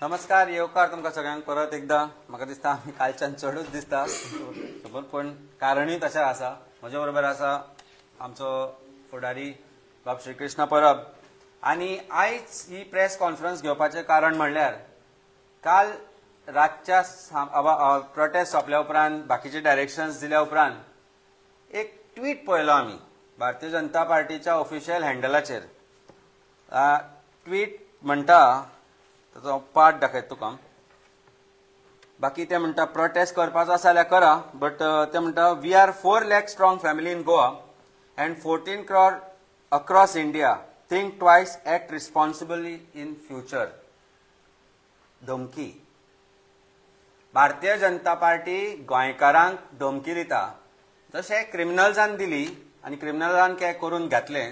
नमस्कार, येवकार तुमकां सगळ्यांक परत एकदा. म्हाका दिसता आमी कालच्यान चडूच दिसता पण कारणूय तशें आसा. म्हज्या बरोबर आसा आमचो फुडारी बाब श्रीकृष्ण परब. आनी आयज ही प्रेस कॉन्फरन्स घेवपाचें कारण म्हणल्यार काल रातच्या प्रोटेस्ट सोंपल्या उपरांत बाकीचे डायरेक्शन्स दिल्या उपरांत एक ट्वीट पळयलो आमी भारतीय जनता पार्टीच्या ऑफिशियल हँडलाचेर. ट्वीट म्हणटा, ताचो पाठ दाखयता तुका. बाकी ते म्हणटा प्रोटेस्ट करपाचो आसा जाल्यार करा, बट ते म्हणटा we are 4 lakh strong family in Goa and 14 crore across India. Think twice, act responsibly in future. धमकी. भारतीय जनता पार्टी गोंयकारांक धमकी दिता. जशें क्रिमिनल्सांनी दिली आनी क्रिमिनलांनी काय करून घेतलें,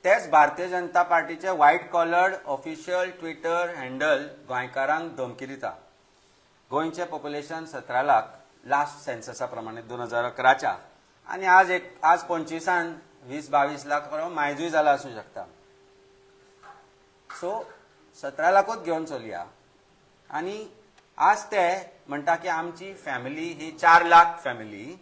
तेच भारतीय जनता पार्टीचे white collared official Twitter handle गोंयकारांक धमकी दिता. गोंयचें पॉप्युलेशन 17 लाख लास्ट सेन्ससा प्रमाणे 2011च्या, आनी आज 25 20-22 लाख मायजूय जाला आसूं शकता. सो 17 लाखूच घेवन चलया. आनी आज ते म्हणटा की आमची फॅमिली ही 4 लाख फॅमिली.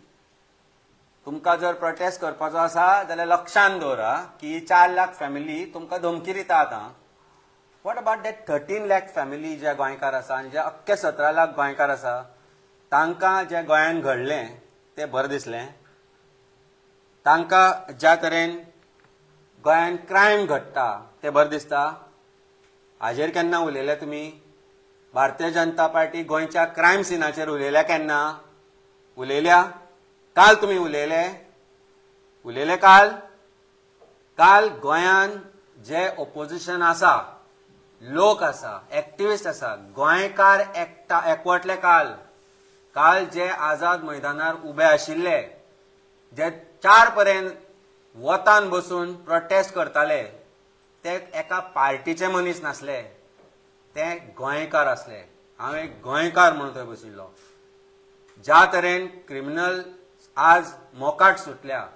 तुमकां जर प्रोटेस्ट करपाचो आसा जाल्यार लक्षांत दवरा की 4 लाख फॅमिली तुमकां धमकी दिता. आतां what about that 13 lakh family जे गोंयकार आसा आनी जे अख्खे 17 लाख गोंयकार आसा, तांकां जे गोंयान घडलें तें बरें दिसलें. तांकां ज्या तरेन गोंयान क्रायम घडटा तें बरें दिसता. हाजेर केन्ना उलयले तुमी? भारतीय जनता पार्टी गोंयच्या क्रायम सिनाचेर उलयल्या केन्ना? उलयल्या? काल तुमी उलयले काल गोंयान जे ओपोजिशन आसा, लोक आसा, एक्टिविस्ट आसा, गोंयकार एकवटले. काल जे आझाद मैदानार उबे आशिल्ले, जे 4 पर्यंत वतान बसून प्रोटेस्ट करताले, ते एका पार्टीचे मनीस नासले, ते गोंयकार आसले. हांव एक गोंयकार म्हणून थंय बशिल्लो. ज्या तरेन क्रिमिनल आज मोकाट सुटल्या,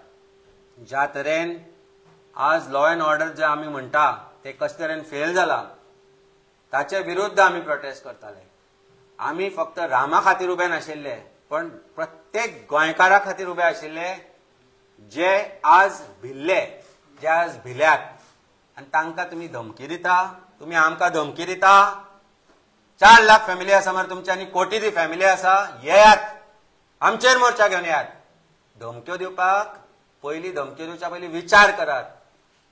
ज्या तरेन आज लॉ अँड ऑर्डर जे आमी म्हणटा ते कशे तरेन फेल जाला, ताचे विरुद्ध आमी प्रोटेस्ट करताले. आमी फक्त रामा खातीर उबे नाशिल्ले, पण प्रत्येक गोंयकारा खातीर उबे आशिल्ले जे आज भिल्यात. आनी तांकां तुमी धमकी दिता. तुमी आमकां धमकी दिता. 4 लाख फॅमिली आसा मरे तुमची आनी कोटी फॅमिली आसा. येयात, आमचेर मोर्चा घेवन येयात. धमक्यो दिवपाक पयलीं धमक्यो दिवच्या पयलीं विचार करात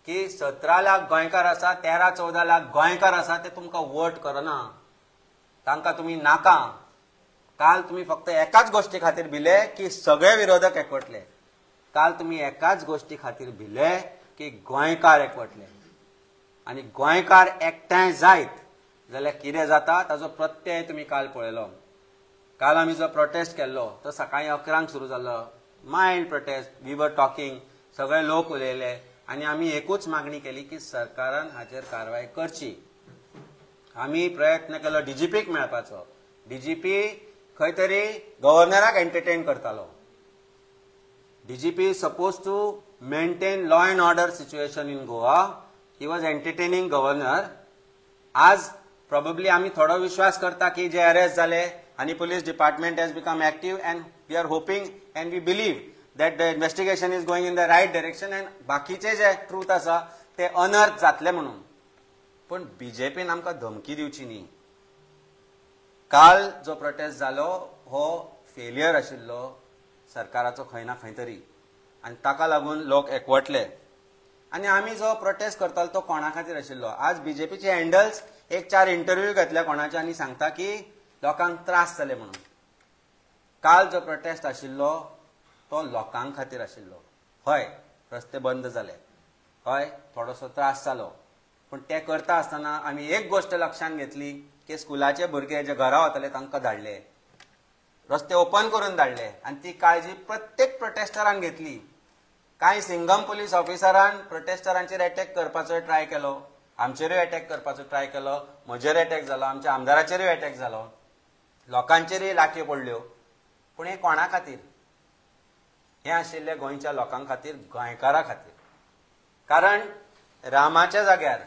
की 17 लाख गोंयकार आसा, 13-14 लाख गोंयकार आसा, ते तुमकां वोट करना. तांकां तुमी नाका. काल तुमी फक्त एकाच गोश्टी खातीर भिले की सगळे विरोधक एकवटले. काल तुमी एकाच गोश्टी खातीर भिले की गोंयकार एकवटले. आनी गोंयकार एकठांय जायत जाल्यार कितें जाता ताचो प्रत्यय तुमी काल पळयलो. काल आमी जो प्रोटेस्ट केल्लो तो सकाळीं 11 सुरू जाल्लो. Mild protest. We were talking. सगळे लोक उलयले आनी आमी एकूच मागणी केली की सरकारान हाचेर कारवाय करची. आमी प्रयत्न केलो डीजीपीक मेळपाचो. डीजीपी खंय तरी गव्हर्नराक एंटरटेन करतालो. DGP suppose to maintain law and order situation in Goa. He was entertaining governor. आज प्रोबेबली आमी थोडो विश्वास करता की जे अरेस्ट जाले आनी police department has become active and we are hoping and we believe that the investigation is going in the right direction and बाकीचे जे ट्रूथ आसा ते अनर्थ जातले म्हणून. पण बीजेपीन आमकां धमकी दिवची न्ही. काल जो प्रोटेस्ट जालो हो फेलियर आशिल्लो सरकाराचो खंय ना खंय तरी, आनी ताका लागून लोक एकवटले. आनी आमी जो प्रोटेस्ट करतालो तो कोणा खातीर आशिल्लो? आज बीजेपीचे हँडल्स 1-4 इंटरव्यू घेतल्या कोणाचे आनी सांगता की लोकांक त्रास जाले म्हणून. काल जो प्रोटेस्ट आशिल्लो तो लोकां खातीर आशिल्लो. हय, रस्ते बंद जाले, हय थोडोसो त्रास जालो, पण ते करता आसतना आमी एक गोश्ट लक्षांत घेतली की स्कुलाचे भुरगे जे घरा वताले तांकां धाडले, रस्ते ओपन करून धाडले. आनी ती काळजी प्रत्येक प्रोटेस्टरान घेतली. कांय सिंगम पुलीस ऑफिसरान प्रोटेस्टरांचेर अटॅक करपाचो ट्राय केलो, आमचेरूय अटॅक करपाचो ट्राय केलो, म्हजेर अटॅक जालो, आमच्या आमदाराचेरूय अटॅक जालो, लोकांचेरूय लाटयो पडल्यो. पूण हे कोणा खातीर? हे आशिल्ले गोंयच्या लोकां खातीर, गोंयकारा खातीर. कारण रामाच्या जाग्यार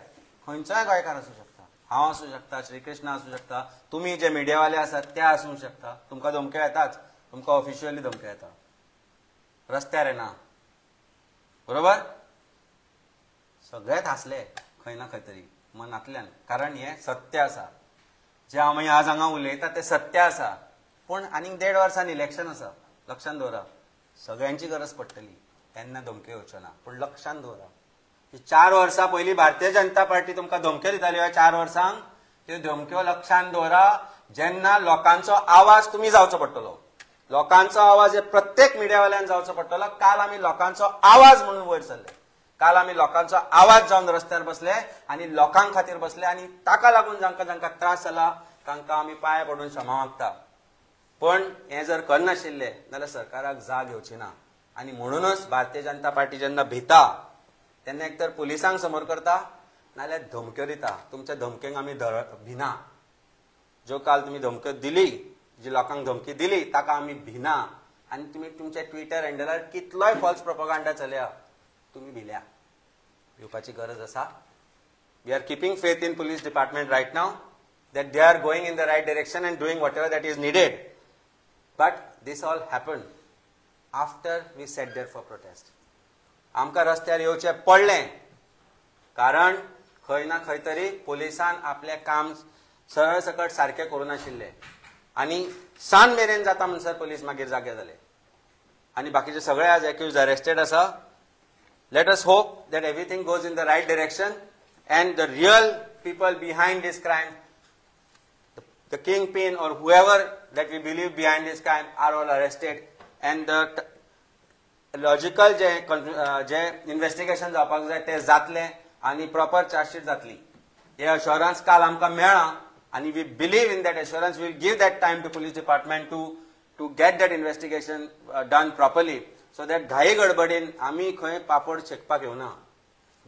खंयचोय गोंयकार आसूं शकता, हांव आसूं शकता, श्रीकृष्ण आसूं शकता, तुमी जे मिडियावाले आसात ते आसूं शकता. तुमकां धमक्यो येताच, तुमकां ऑफिशियली धमक्यो येता, रस्त्यार येना, बरोबर. सगळेच हांसले खंय ना खंय तरी मनांतल्यान, कारण हें सत्य आसा. जे आमी आज हांगा उलयता तें सत्य आसा. पूण आनीक 1.5 वर्सांनी इलेक्शन आसा, लक्षांत दवरा. सगळ्यांची गरज पडटली तेन्ना धमक्यो येवच्यो ना. पूण लक्षांत दवरा, 4 वर्सां पयलीं भारतीय जनता पार्टी तुमकां धमक्यो दिताली. ह्या 4 वर्सांक त्यो धमक्यो लक्षांत दवरा. जेन्ना लोकांचो आवाज तुमी जावचो पडटलो, लोकांचो आवाज हे प्रत्येक मिडियावाल्यान जावचो पडटलो. काल आमी लोकांचो आवाज म्हणून वयर सरले, काल आमी लोकांचो आवाज जावन रस्त्यार बसले आनी लोकां खातीर बसले. आनी ताका लागून जांकां जांकां त्रास जाला तांकां आमी पांय पडून क्षमा मागता. पण हें जर करनाशिल्ले जाल्यार सरकाराक जाग येवची ना. आनी म्हणूनच भारतीय जनता पार्टी जेन्ना भिता तेन्ना एक तर पुलिसांक समोर करता, नाल्यार धमक्यो दिता. तुमच्या धमकेक आमी भिना. ज्यो काल तुमी धमक्यो दिली, जी लोकांक धमकी दिली ताका आमी भिना. आनी तुमी तुमच्या ट्विटर हँडलार कितलोय फॉल्स प्रोपगंडा चलया, तुमी भिल्या. भिवपाची गरज आसा. We are keeping faith in police department right now that they are going in the right direction and doing whatever that is needed. But this all happened after we sat there for protest. आमकां रस्त्यार येवचें पडलें कारण खंय ना खंय तरी पुलिसान आपलें काम सरळ सकट सारकें करूं नाशिल्लें. आनी सान मेरेन जाता म्हणसर पुलीस मागीर जागे जाले. आनी बाकीचे सगळे आज एक्यूज अरेस्टेड आसा. Let us hope that everything goes in the right direction and the real people behind this crime, the kingpin or whoever that we believe behind this crime, are all arrested and the logical जे investigation जावपाक जाय ते जातले आनी proper charge sheet जातली. हे assurance काल आमकां मेळ्ळा आनी we believe in that assurance. We will give that time to police department to get that investigation done properly. So that घाई गडबडीन आमी खंय पापड शेकपाक येवना.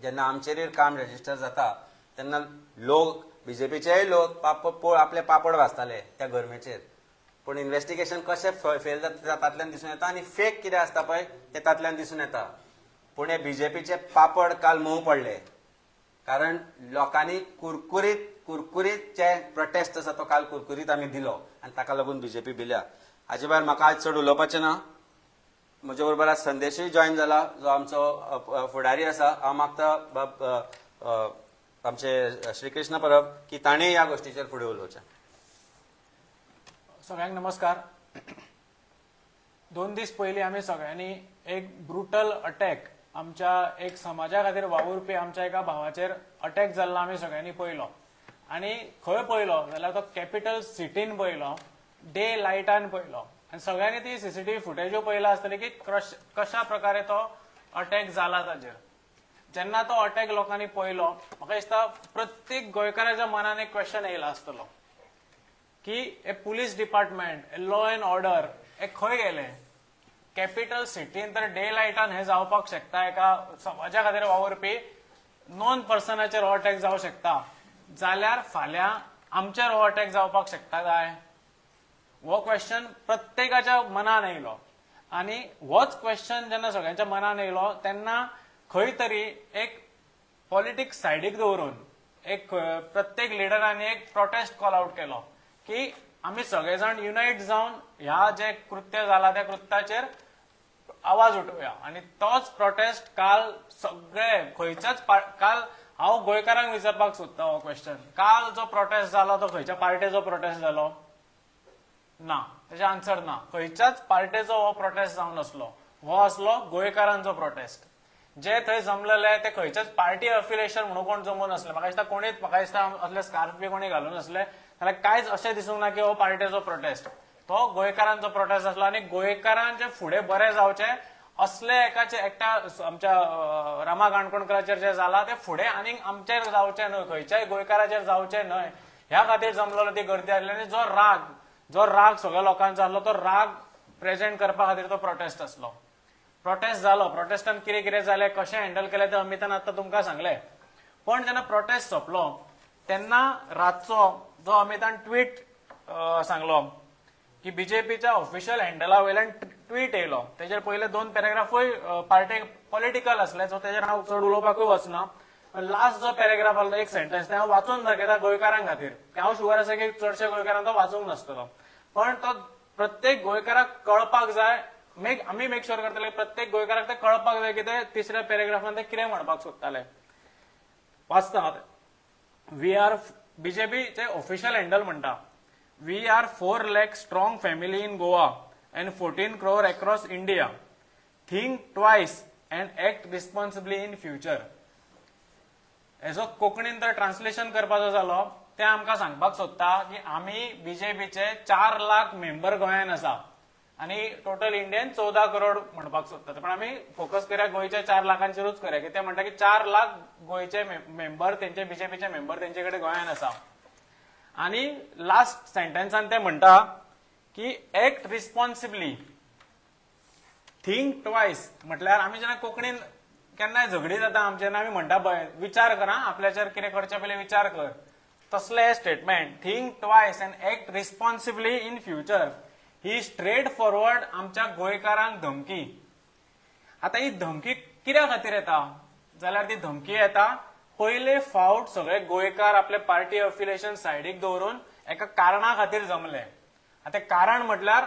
जेन्ना आमचेर काम रजिस्टर जाता तेन्ना लोक, बीजेपीचेय लोक आपले पापड भाजताले त्या गरमेचेर. पूण इन्व्हेस्टिगेशन कशें फेल जाता तातल्यान दिसून येता आनी फेक कितें आसता पळय ते तातल्यान दिसून येता. पूण हे बीजेपीचे पापड काल मोव पडले कारण लोकांनी कुरकुरीत जे प्रोटेस्ट आसा तो काल कुरकुरीत आमी दिलो आनी ताका लागून बीजेपी भिल्या. हाचे भायर म्हाका आज चड उलोवपाचें ना. म्हजे बरोबर आज संदेशूय जॉयन जाला, जो आमचो फुडारी आसा. हांव मागता आमचे श्रीकृष्ण परब की ताणें ह्या गोश्टीचेर फुडें उलोवचें. सगळ्यांक नमस्कार. 2 दीस पयलीं आमी सगळ्यांनी एक ब्रुटल अटॅक, आमच्या एक समाजा खातीर वावुरपी आमच्या एका भावाचेर अटॅक जाल्लो आमी सगळ्यांनी पळयलो. आनी खंय पळयलो जाल्यार तो कॅपिटल सिटीन पळयलो, डे लायटान पळयलो. आनी सगळ्यांनी ती सीसीटीव्ही फुटेज्यो पळयला आसतली की कशा प्रकारे तो अटॅक जाला ताजेर. जेन्ना तो अटॅक लोकांनी पळयलो म्हाका दिसता प्रत्येक गोंयकाराच्या मनान एक क्वेश्चन येयला आसतलो की हे police department, law and order हे खंय गेले. कॅपिटल सिटीन तर डे लायटान हे जावपाक शकता. एका समाजा खातीर वावुरपी नॉन पर्सनाचेर हो अटॅक जावं शकता, जाल्यार फाल्यां आमचेर हो अटॅक जावपाक शकता काय, हो क्वेश्चन प्रत्येकाच्या मनान येयलो. आनी होच क्वेश्चन जेन्ना सगळ्यांच्या मनान येयलो तेन्ना खंय तरी एक पॉलिटिक्स सायडीक दवरून एक प्रत्येक लिडरांनी एक प्रोटेस्ट कॉल आउट केलो की आमी सगळे जाण युनायट जावन ह्या जे कृत्य जाला त्या कृत्याचेर आवाज उठोवया. आनी तोच प्रोटेस्ट काल सगळे खंयच्याच काल हांव गोंयकारांक विचारपाक सोदता हो क्वेश्चन, काल जो प्रोटेस्ट जालो तो खंयच्या पार्टीचो प्रोटेस्ट जालो ना. तेजे आन्सर ना. खंयच्याच पार्टीचो हो प्रोटेस्ट जावन आसलो. हो आसलो गोंयकारांचो प्रोटेस्ट. जे थंय जमलेले ते खंयच्याच पार्टी अफिलिएशन म्हणून कोण जमून आसले. म्हाका दिसता कोणीच म्हाका दिसता असले स्कार्फ बी कोणी घालून आसले जाल्यार कांयच अशें दिसूंक ना की हो पार्टीचो प्रोटेस्ट. तो गोंयकारांचो प्रोटेस्ट आसलो आनी गोंयकारांचे फुडें बरें जावचें असले एकट्या आमच्या रामा काणकोणकराचेर जे जाला ते फुडें आनीक आमचेर जावचें न्हय, खंयच्याय गोंयकाराचेर जावचें न्हय ह्या खातीर जमलेलो ती गर्दी आसली. आनी जो राग सगळ्या लोकांचो आसलो तो राग प्रेझेंट करपा खातीर तो प्रोटेस्ट आसलो. प्रोटेस्ट जालो. प्रोटेस्टान कितें कितें जालें, कशें हँडल केलें तें अमितान आतां तुमकां सांगलें. पण जेन्ना प्रोटेस्ट सोंपलो तेन्ना रातचो जो अमितान ट्वीट सांगलो की बीजेपीच्या ऑफिशियल हँडला वयल्यान ट्वीट येयलो. तेजेर पयले 2 पॅराग्राफूय पार्टी पॉलिटिकल आसले, सो तेजेर हांव चड उलोवपाकूय वचना. लास्ट जो पॅरेग्राफ आला एक सेंटेन्स हांव वाचून दाखयता गोंयकारांक खातीर. हांव शुअर आसा की चडशे गोंयकारांक तो वाचूंक नासतलो, पण तो प्रत्येक गोंयकाराक कळपाक जाय. आमी मेक शुअर करतले प्रत्येक गोंयकाराक ते कळपाक जाय की ते तिसऱ्या पॅरेग्राफान ते कितें म्हणपाक सोदताले. वाचता वी आर बीजेपीचे ऑफिशियल हँडल म्हणटा we are 4 lakh strong family in Goa and 14 crore across India. Think twice and act responsibly in future. हेजो कोंकणीन तर ट्रान्सलेशन करपाचो जालो ते आमकां सांगपाक सोदता की आमी बीजेपीचे 4 लाख मेंबर गोंयान आसा आणि टोटल इंडियन 14 करोड म्हणपाक सोदता. पण आमी फोकस करूया गोंयच्या 4 लाखांचेरूच करूया की ते म्हणटा की 4 लाख गोंयचे मेंबर तेंचे बीजेपीचे मेंबर तेंचे कडेन गोंयान आसा. आणि लास्ट सेंटेन्सान ते म्हणटा की एक्ट रिस्पॉन्सिबली थिंक ट्वाइस. म्हटल्यार आमी जेन्ना कोंकणीन केन्नाय झगडी जाता आमचे आमी म्हणटा पळय विचार कर, आपल्याचेर कितें करचे पयलीं विचार कर. तसले statement think twice and act responsibly in future he straight forward आमच्या गोंयकारांक धमकी. आता ही धमकी कित्या खातीर येता जाल्यार ती धमकी येता पयले फावट सगळे गोंयकार आपले पार्टी अफिलिएशन सायडीक दवरून एका कारणा खातीर जमले. आता कारण म्हटल्यार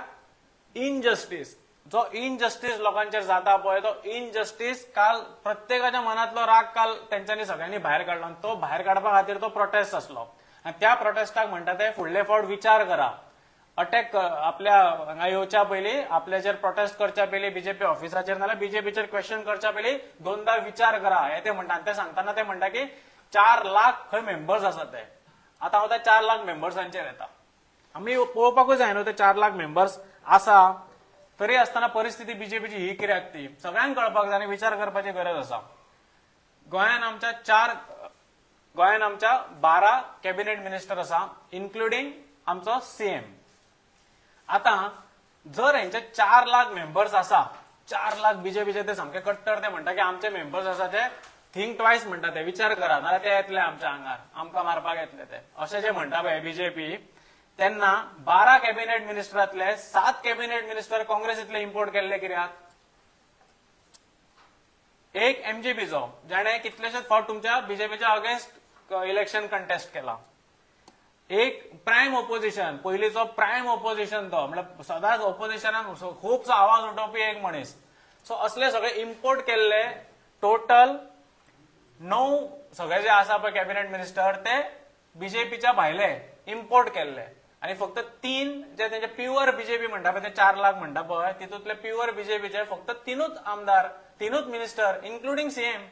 इनजस्टीस. जो इनजस्टीस लोकांचेर जाता पळय तो इनजस्टीस काल प्रत्येकाच्या मनातलो राग काल तेंच्यांनी सगळ्यांनी भायर काडलो आणि तो भायर काडपा खातीर तो प्रोटेस्ट आसलो. आणि त्या प्रोटेस्टाक म्हणटा ते फुडले फावट विचार करा. अटॅक आपल्या हांगा येवच्या पयलीं आपल्याचेर प्रोटेस्ट करच्या पयलीं बीजेपी ऑफिसाचेर नाल्यार बीजेपीचेर क्वेश्चन करच्या पयलीं दोनदा विचार करा हे ते म्हणटा. ते सांगताना ते म्हणटा की 4 लाख खंय मेंबर्स आसात ते. आता हांव त्या 4 लाख मेंबर्सांचेर येता. आमी पळोवपाकूच जाय न्हू ते 4 लाख मेंबर्स आसा तरी आसतना परिस्थिती बीजेपीची ही कित्याक ती सगळ्यांक कळपाक जाय आनी विचार करपाची गरज आसा. गोंयान आमच्या 12 कॅबिनेट मिनिस्टर आसा इन्क्लुडिंग आमचो सीएम. आता जर हेंचे 4 लाख मेंबर्स आसा 4 लाख बीजेपीचे ते सामके कट्टर ते म्हणटा की आमचे मेंबर्स आसा ते थिंक ट्वाइस म्हणटा ते विचार करा नाल्यार ते येतले आमच्या आंगार आमकां मारपाक येतले ते अशें जे म्हणटा पळय बीजेपी. तेन्ना 12 कॅबिनेट मिनिस्टरांतले 7 कॅबिनेट मिनिस्टर काँग्रेसींतले इम्पोर्ट केल्ले कित्याक. एक एमजीपीचो जाणे कितलेशेच फावट तुमच्या बीजेपीच्या अगेन्स्ट इलेक्शन कंटेस्ट केला. एक प्रायम ऑपोजिशन पयलींचो प्रायम ऑपोजिशन तो म्हणजे सदांच ऑपोजिशनान खूबसो आवाज उठोवपी एक मनीस. सो असले सगळे इम्पोर्ट केल्ले टोटल 9 सगळे जे आसा पळय कॅबिनेट मिनिस्टर ते बीजेपीच्या भायले इम्पोर्ट केल्ले. आणि फक्त 3 जे तेंचे प्युअर बीजेपी म्हणटा पळय ते 4 लाख म्हणटा पळय तितूंतले प्युअर बीजेपीचे फक्त 3च आमदार 3च मिनिस्टर इन्क्लुडिंग सीएम.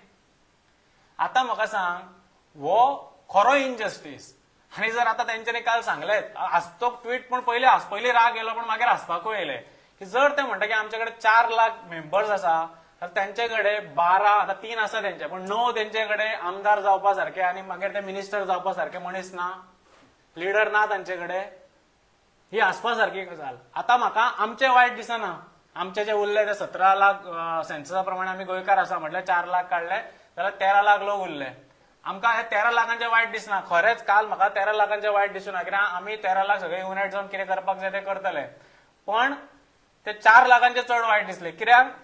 आता म्हाका सांग हो खरो इनजस्टीस. आणि जर आता त्यांच्यानी काल सांगले तो ट्वीट पण पहिले राग येलो पण मागीर हसपाकूय येले की जर ते म्हणटा की आमच्याकडे 4 लाख मेंबर्स आसा तर त्यांच्याकडे 12 आता 3 आसा त्यांचे पण 9 त्यांच्याकडे आमदार जावपा सारखे आणि मागीर ते मिनिस्टर जावपा सारखे मनीस ना लिडर ना तांच्याकडे. ही हसपा सारखी गजाल. आता म्हाका आमचे वायट दिसना आमचे जे उरले ते 17 लाख सेन्ससा प्रमाणे आमी गोंयकार आसा म्हटल्यार 4 लाख काडले जाल्यार 13 लाख लोक उरले. आमकां हे 13 लाखांचे वायट दिसना. खरेंच काल म्हाका 13 लाखांचे वायट दिसूना कित्याक आमी 13 लाख सगळे युनायट जावन कितें करपाक जाय ते करतले. पण ते 4 लाखांचे चड वायट दिसले कित्याक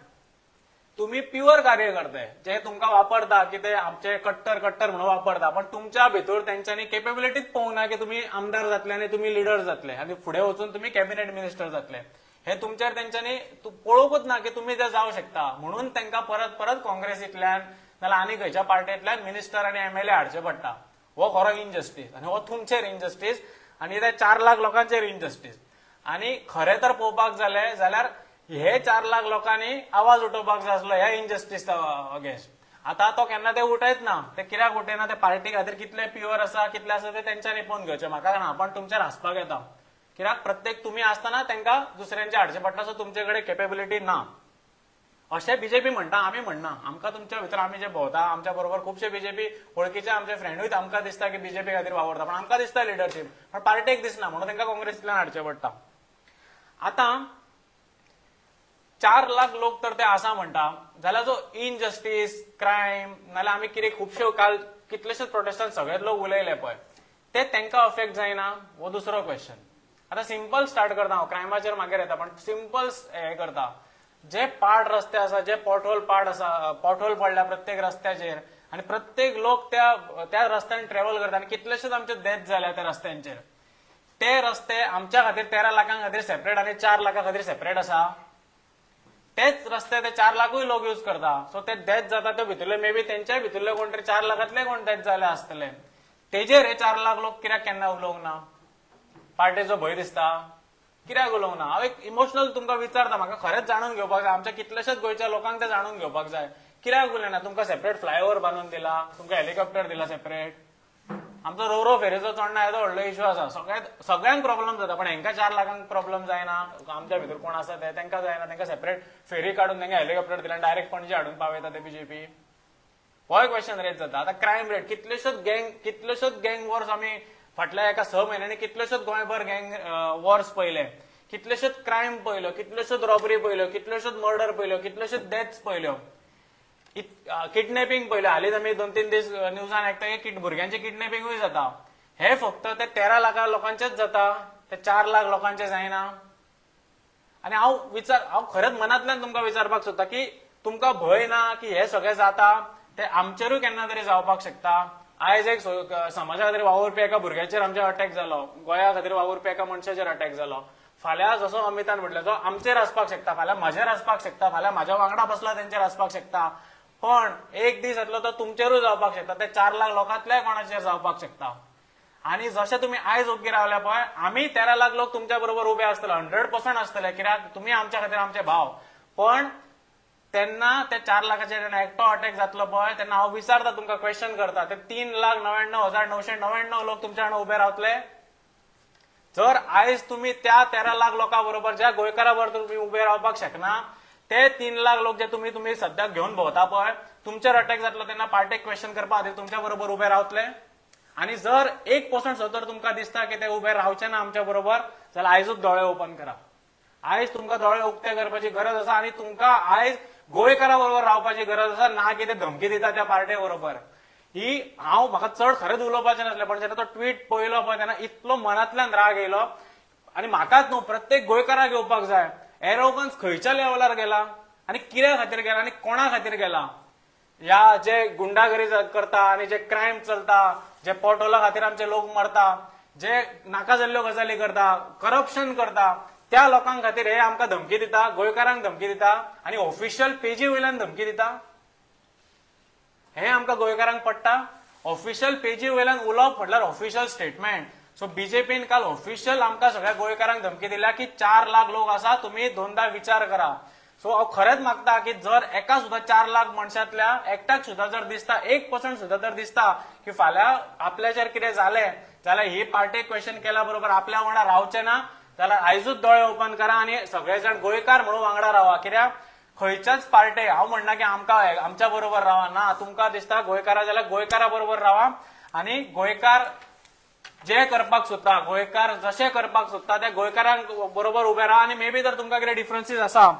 तुम्ही प्युअर कार्यकर्ते जे तुमकां वापरता की ते आमचे कट्टर म्हणून वापरता पण तुमच्या भितर त्यांच्यानी केपेबिलिटीच पळोवना की तुम्ही आमदार जातले आणि तुम्ही लिडर जातले आणि फुडें वचून तुम्ही कॅबिनेट मिनिस्टर जातले. हे तुमचेर तेंच्यांनी पळोवंकूच ना की तुम्ही ते जावं शकता. म्हणून तांकां परत काँग्रेसींतल्यान नाल्यार आनी खंयच्या पार्टींतल्यान मिनिस्टर आनी एमएलए हाडचे पडटा. हो खरो इनजस्टीस आणि हो तुमचेर इनजस्टीस आणि ते 4 लाख लोकांचेर इनजस्टीस. आणि खरें तर पळोवपाक जाले जाल्यार हे 4 लाख लोकांनी आवाज उठोवपाक जाय आसलो ह्या इनजस्टीस अगेन्स्ट. आता तो केन्ना ते उठयत ना. ते कित्याक उठयना ते पार्टी खातीर कितले प्युअर आसा कितले आसा ते तेंच्यांनी पळोवन घेवचें म्हाका ना. पण तुमचेर हांसपाक येता कित्याक प्रत्येक तुमी आसतना तांकां दुसऱ्यांचे हाडचे पडटा. सो तुमचे कडेन केपेबिलिटी ना अशें बीजेपी म्हणटा. आमी म्हणना आमकां तुमच्या भितर आमी जे भोंवता आमच्या बरोबर खुबशे बीजेपी वळखीचे आमचे फ्रेंडूय आमकां दिसता की बीजेपी खातीर वावरता पण आमकां दिसता लिडरशीप पण पार्टेक दिसना म्हणून तांकां काँग्रेसींतल्यान हाडचे पडटा. आता 4 लाख लोक तर ते आसा म्हणटा जाल्यार जो इनजस्टीस क्रायम नाल्यार आमी कितें खुबश्यो काल कितलेशेच प्रोटेस्टांत सगळे लोक उलयले पळय ते तांकां अफेक्ट जायना हो दुसरो क्वेश्चन. आता सिंपल स्टार्ट करता हांव क्रायमाचेर मागीर येता पण सिंपल हे करता. जे पाड रस्ते आसा जे पॉटहोल पाड आसा पॉटहोल पडल्या प्रत्येक रस्त्याचेर आणि प्रत्येक लोक त्या रस्त्यान ट्रॅव्हल करता आणि कितलेशेच आमचे डेथ झाल्या त्या रस्त्यांचेर. ते रस्ते आमच्या खातीर 13 लाखां खातीर सेपरेट आनी 4 लाखां खातीर सेपरेट आसा. तेच रस्ते ते 4 लाखूय लोक यूज करता. सो ते डेथ जाता ते भितरले मे बी तेंच्याय भितरले कोण तरी 4 लाखांतले कोण डेथ जाले आसतले. तेजेर हे 4 लाख लोक कित्याक केन्ना उलोवंक ना? पार्टेचो भंय दिसता कित्याक उलोवंक ना? हांव एक इमोशनल तुमकां विचारता, म्हाका खरेंच जाणून घेवपाक जाय, आमच्या कितलेशेच गोंयच्या लोकांक ते जाणून घेवपाक जाय कित्याक उलयना? तुमकां सेपरेट फ्लायओव्हर बांदून दिला, तुमकां हेलिकॉप्टर दिला सेपरेट. आमचो रोवरो फेरेचो चोडणा येदो व्हडलो इश्यू आसा. सगळ्यांक प्रॉब्लेम जाता, पण हेंका 4 लाखांक प्रॉब्लेम जायना. आमच्या भितर कोण आसा ते तेंका जायना, तेंका सेपरेट फेरी काडून तेंका हेलिकॉप्टर दिला, डायरेक्ट पणजे हाडून पावयता ते बीजेपी. हो एक क्वेश्चन रेज जाता. आता क्रायम रेट, कितल्योशोच गँग वॉर्स आमी फाटल्या एका 6 म्हयन्यांनी कितल्योशोच गोंयभर गँग वॉर्स पयले, कितल्योशोच क्रायम पयल्यो, कितल्योशोच रॉबरी पयल्यो, कितल्योशोच मर्डर पयल्यो, कितल्योशोच डेथ्स पयल्यो, किडनॅपिंग पयल्यो. हालींच आमी 2-3 दीस न्यूजान आयकता की भुरग्यांची किडनॅपिंगूय जाता. हे फक्त ते 13 लाखां लोकांचेच जाता, ते 4 लाख लोकांचे जायना. आनी हांव खरेंच मनांतल्यान तुमकां विचारपाक सोदता की तुमकां भंय ना की हे सगळें जाता ते आमचेरूय केन्ना तरी जावपाक शकता. आयज एक समाजा खातीर वावुरपी एका भुरग्याचेर आमच्या अटॅक जालो, गोंया खातीर वावुरपी एका मनशाचेर अटॅक जालो. फाल्यां जसो अमितान म्हटलें तो आमचेर आसपाक शकता, फाल्यां म्हाजेर आसपाक शकता, फाल्यां म्हाज्या वांगडा बसला तेंचेर आसपाक शकता. पण एक दीस येतलो तो तुमचेरूय जावपाक शकता, ते 4 लाख लोकांतल्या कोणाचेर जावपाक शकता. आनी जशें तुमी आयज ओग्गी रावल्या पळय, आमी 13 लाख लोक तुमच्या बरोबर उबे आसतले, 100% आसतले, कित्याक तुमी आमच्या खातीर आमचे भाव. पण तेन्ना ते 4 लाखाचेर जेन्ना एकटो अटॅक जातलो पळय, तेन्ना हांव विचारता तुमकां, क्वेश्चन करता, ते 3,99,999 लोक तुमच्या वांगडा उबे रावतले? जर आयज तुमी त्या 13 लाख लोकां बरोबर, ज्या गोंयकारा बरोबर तुमी उबे रावपाक शकना, ते 3 लाख लोक जे तुमी सद्या घेवन भोंवता पळय, तुमचेर अटॅक जातलो तेन्ना पार्टेक क्वेश्चन करपा खातीर तुमच्या बरोबर उबे रावतले? आनी जर 1% सुद्दां तुमकां दिसता की ते उबे रावचे ना आमच्या बरोबर, जाल्यार आयजूच दोळे ओपन करा. आयज तुमकां दोळे उक्ते करपाची गरज आसा आनी तुमकां आयज गोंयकारा बरोबर रावपाची गरज आसा, ना की ते धमकी दिता त्या पार्टे बरोबर. म्हाका चड खरेंच उलोवपाचें नासलें, पण जेन्ना तो ट्वीट पळयलो पळय तेन्ना इतलो मनांतल्यान राग येयलो. आनी म्हाकाच न्हू, प्रत्येक गोंयकाराक येवपाक जाय, एरोगन्स खंयच्या लेवलार गेला आनी कित्या खातीर गेला आनी कोणा खातीर गेला? ह्या जे गुंडागिरी करता आनी जे क्रायम चलता, जे पोटोला खातीर आमचे लोक मरता, जे नाका जाल्ल्यो गजाली करता, करप्शन करता, त्या लोकांक खातीर हे आमकां धमकी दिता, गोंयकारांक धमकी दिता आनी ऑफिशियल पेजी वयल्यान धमकी दिता. हे आमकां गोंयकारांक पडटा? ऑफिशियल पेजी वयल्यान उलोवप म्हटल्यार ऑफिशियल स्टेटमेंट. सो बीजेपीन काल ऑफिशियल आमकां सगळ्या गोंयकारांक धमकी दिल्या की 4 लाख लोक आसा, तुमी 2दा विचार करा. सो हांव खरेंच मागता की जर एका सुद्दां 4 लाख मनशांतल्या एकट्याक सुद्दां जर दिसता, 1% सुद्दां जर दिसता की फाल्यां आपल्याचेर कितें जालें जाल्यार ही पार्टी क्वेश्चन केल्या बरोबर आपल्या वांगडा रावचे ना, जाल्यार आयजूच दोळे ओपन करा आनी सगळे जाण गोंयकार म्हणून वांगडा रावा. कित्याक खंयच्याच पार्टे, हांव म्हणना की आमकां आमच्या बरोबर रावा ना, तुमकां दिसता गोंयकारा जाल्यार गोंयकारा बरोबर रावा आनी गोंयकार जे करपाक सोदता, गोंयकार जशें करपाक सोदता त्या गोंयकारांक बरोबर उबे रावा. आनी मे बी जर तुमकां कितें डिफरन्सीस आसा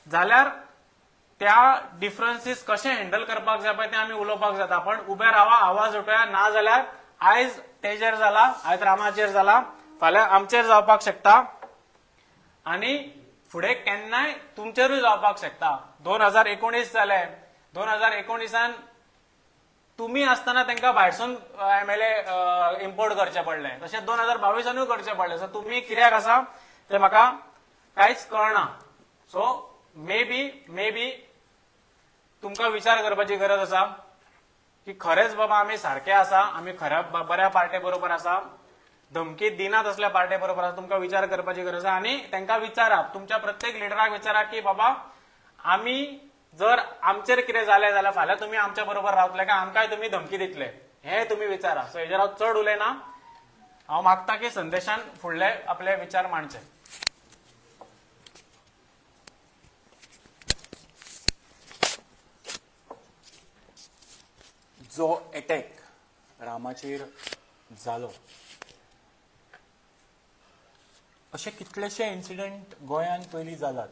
जाल्यार त्या डिफरन्सीस कशें हँडल करपाक जाय पळय तें आमी उलोवपाक जाता. पण उबे रावा, आवाज उठोवया, ना जाल्यार आयज तेजेर जाला, आयज रामाचेर जाला, फाल्यां आमचेर जावपाक शकता आनी फुडें केन्नाय तुमचेरूय जावपाक शकता. 2019 जाले, 2019 तुमी आसतना तांकां भायरसून MLA इम्पोर्ट करचे पडले, तशेंच 2022 करचे पडले. सो तुमी कित्याक आसा ते म्हाका कांयच कळना. सो मे बी तुमकां विचार करपाची गरज आसा की खरेंच बाबा आमी सारखे आसा, आमी खऱ्या बऱ्या पार्टे बरोबर आसा, धमकी दिनात असल्या पार्टे बरोबर आसा. तुमकां विचार करपाची गरज आसा आनी तांकां विचारा, तुमच्या प्रत्येक लिडराक विचारा की बाबा आमी जर आमचेर कितें जालें जाल्यार फाल्यां तुमी आमच्या बरोबर रावतले काय आमकांय तुमी धमकी दितले, हे तुमी विचारा. सो हेजेर हांव चड उलयना. हांव मागता की संदेशान फुडले आपले विचार मांडचे. जो अटॅक रामाचेर जालो, अशे कितलेशे इन्सिडेंट गोंयांत पयलीं जालात,